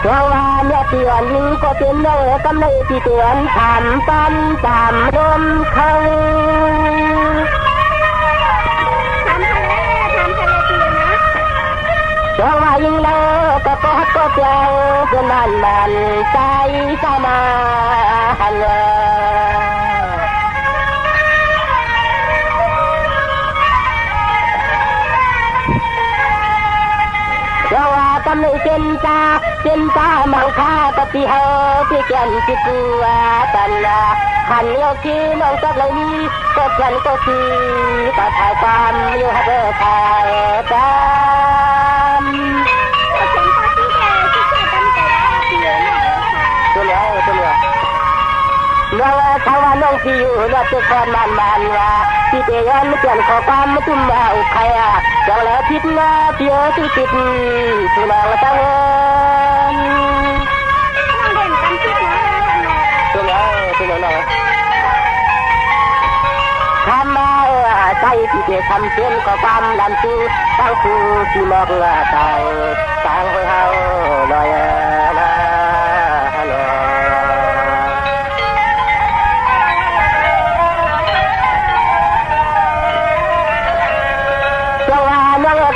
เพราะว่าเนี่ยเตือนนี้ก็เป็นเรื่องกำเนิดที่เตือนถามปันตามลมเขาเพราะว่ายิ่งเลิกก็กอดก็เปล่าจนมันใจจะมาหันเพราะว่ากำเนิดเป็นตามังค่ากับที่เฮาที่แก่นที่กลัวตันละขันเลี้ยวที่น้องจักเลยนี้ก็ฉันก็คือก็ถ่ายความอยู่ให้เธอถ่ายตามตัวเหลือเมื่อว่าชาวบ้านน้องที่อยู่เลือดเจ็บคอนมันว่าที่เตียนไม่เปลี่ยนขอความไม่ทุ่มมาอุใครจังแล้วพิษนะเพียที่ติดสุนัขตั้งตัวเหลือทำมาใจที่จะทำเช่นก็ความลำซื่อตั้งคู่ที่มองตายตั้งไว้เฮาลอยนะ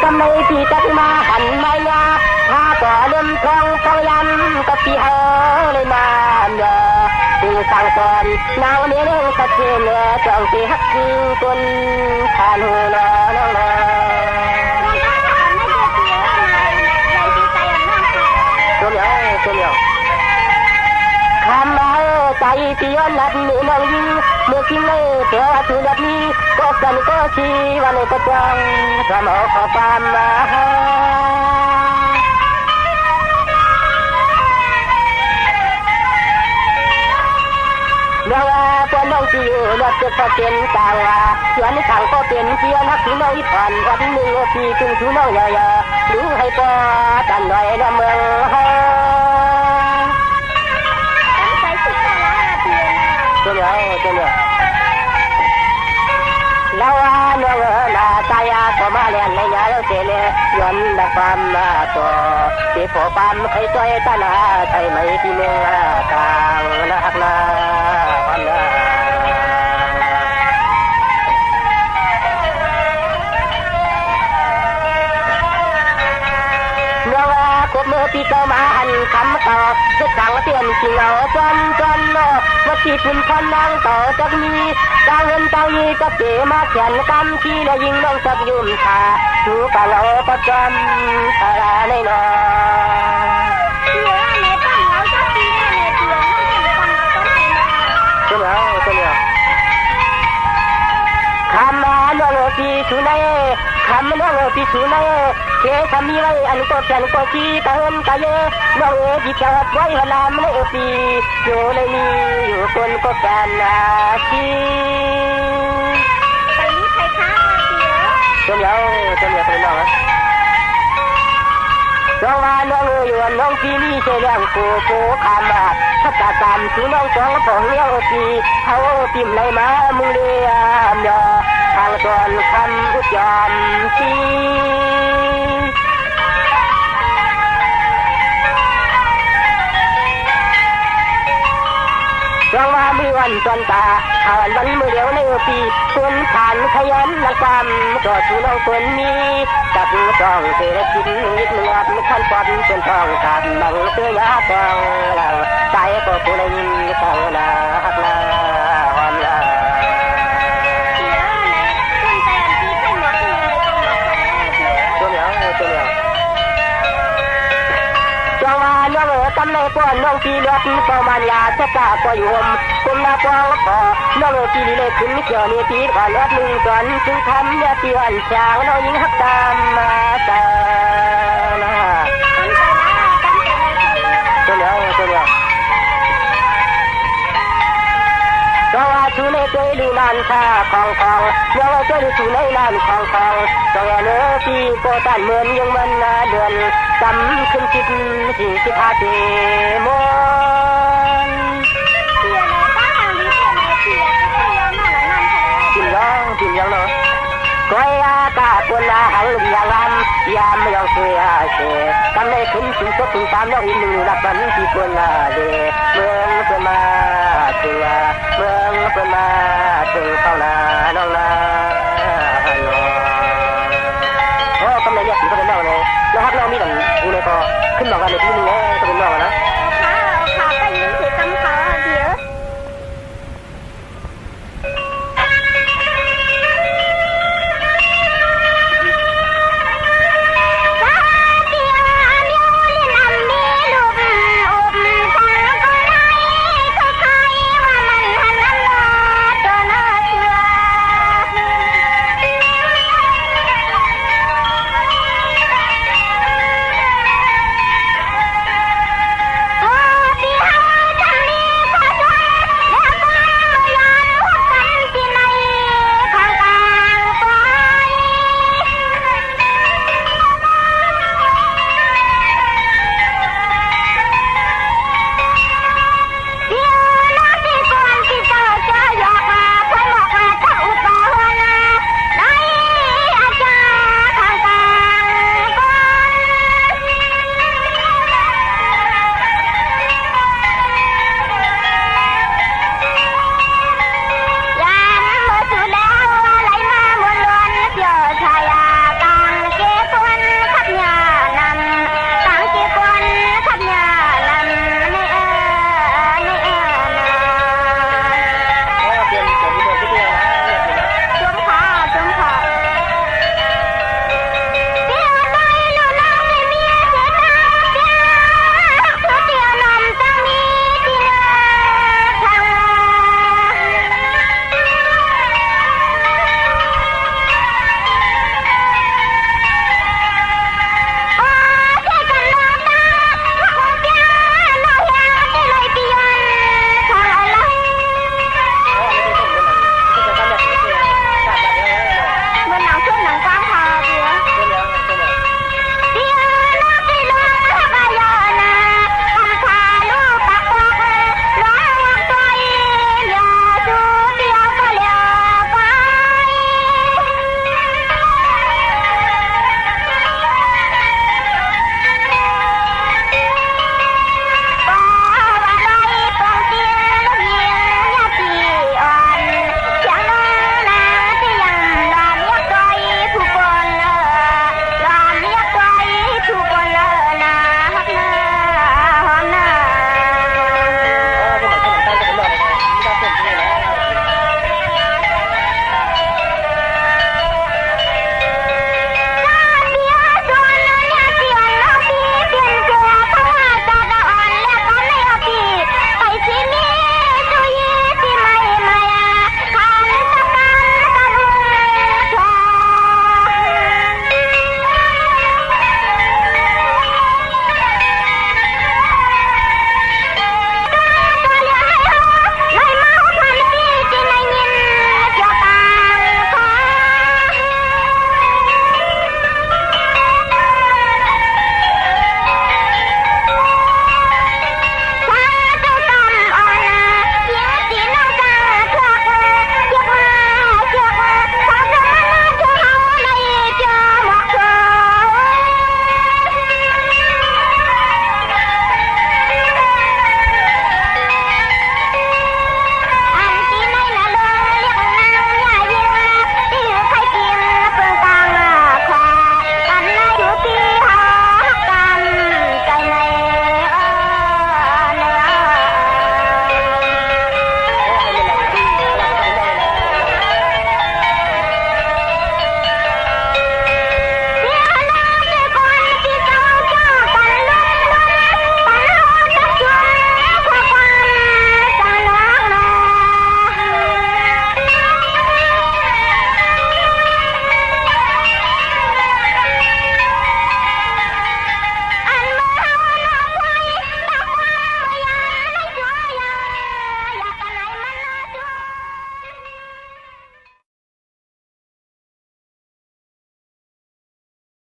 กำลังที่ตัดมาหันมายาถ้าก่อเริ่มทองพยายกับที่เฮาเลยมาเนาะถึงสั่งก่อนนางเลี้ยงสัตว์เนื้อจ้องที่ฮักคือคนทานหัวน้องตัวเหนียวคำมาใจที่ย้อนหลับหนึ่งน้องยิงเมื่อกินเลยเดี๋ยวถึงแบบนี้ก็กันก็ชีวันนี้ก็จังสมองขอความมาเมื่อว่าตัวน้องที่อยู่รถจะก็เป็นกลางว่าส่วนทางก็เป็นเพียงนักที่น้องอีผ่านวันหนึ่งที่ถึงชูน้องเยอะๆรู้ให้พอตันหน่อยนะเมืองตัวเหลือแล้วว่าเนื้อหน้าตายาก็มาเรียนในยาแล้วเสียเลยย้อนดักความมาตัวที่พอความใครช่วยตาหน้าใครไม่ที่เมืองต่างนักนาวันนาเมื่อว่าคบเมื่อปีเก่ามาหันคำตอบจะสั่งเตือนที่เราจนว่าที่คุณคนนั่งต่อจากนี้กางเงินเจ้ายีก็เจมาเขียนกำที่แล้วยิงน้องจับยุ่มขาถูกเราประจำอะไรในนอตัวเหลือคำมาโนโลปีสุนัยคำโนโลปีสุนัยเคสมีไว้อันก็ฉันก็ชีตะเฮินตะเยน้องจิตจับไว้หลามเลยปีอยู่เลยมีอยู่คนก็กันนาชีไปนี้ใครค้าตัวเหลือน้องเพราะว่าน้องอยู่น้องปีนี้เชื่อโกคำมาถ้าตาตามสู่น้องสองผงเลี้ยวปีเขาปิ่มเลยมามือเลี้ยมยอทางส่วนคำอุจจาระชีเพราะว่ามีวันจนตาหาวันมือเดียวในปีคนผ่านขยันละความก็สู่น้องคนนี้จับจ้องเสียกินนิดเนื้อขั้นตอนจนท้องขาดบังเสื้อยาตองเราใจก็ผู้ได้ยินฟังนาฮักนาหอมนาตัวเหนียวจังหวะน้องกำในป้อนน้องปีเลือดประมาณยาจะกล้าก็อยู่มกุมนาปองพอน้องปีนี้เลยขึ้นเกี่ยวนี่ปีก่อนเลือดหนึ่งส่วนจึงทำยาเตือนช้างน้องยิงหักตามมาตาตัวเหนียวเพราะว่าชูในใจดูนานค่าของเมื่อว่าใจดูชูในนานของตัวเนื้อปีโกตันเหมือนยังมันเดือนจำขึ้นคิดสิ่งที่พาเทมอนกินยังเนาะก้อยอากาศบนหังยางลำยามไม่ยอมเสียเสียกำใน ขึ้นถึงศพถึงตามแล้วอีกหนึ่งรับวันที่คนละเดเมื่อ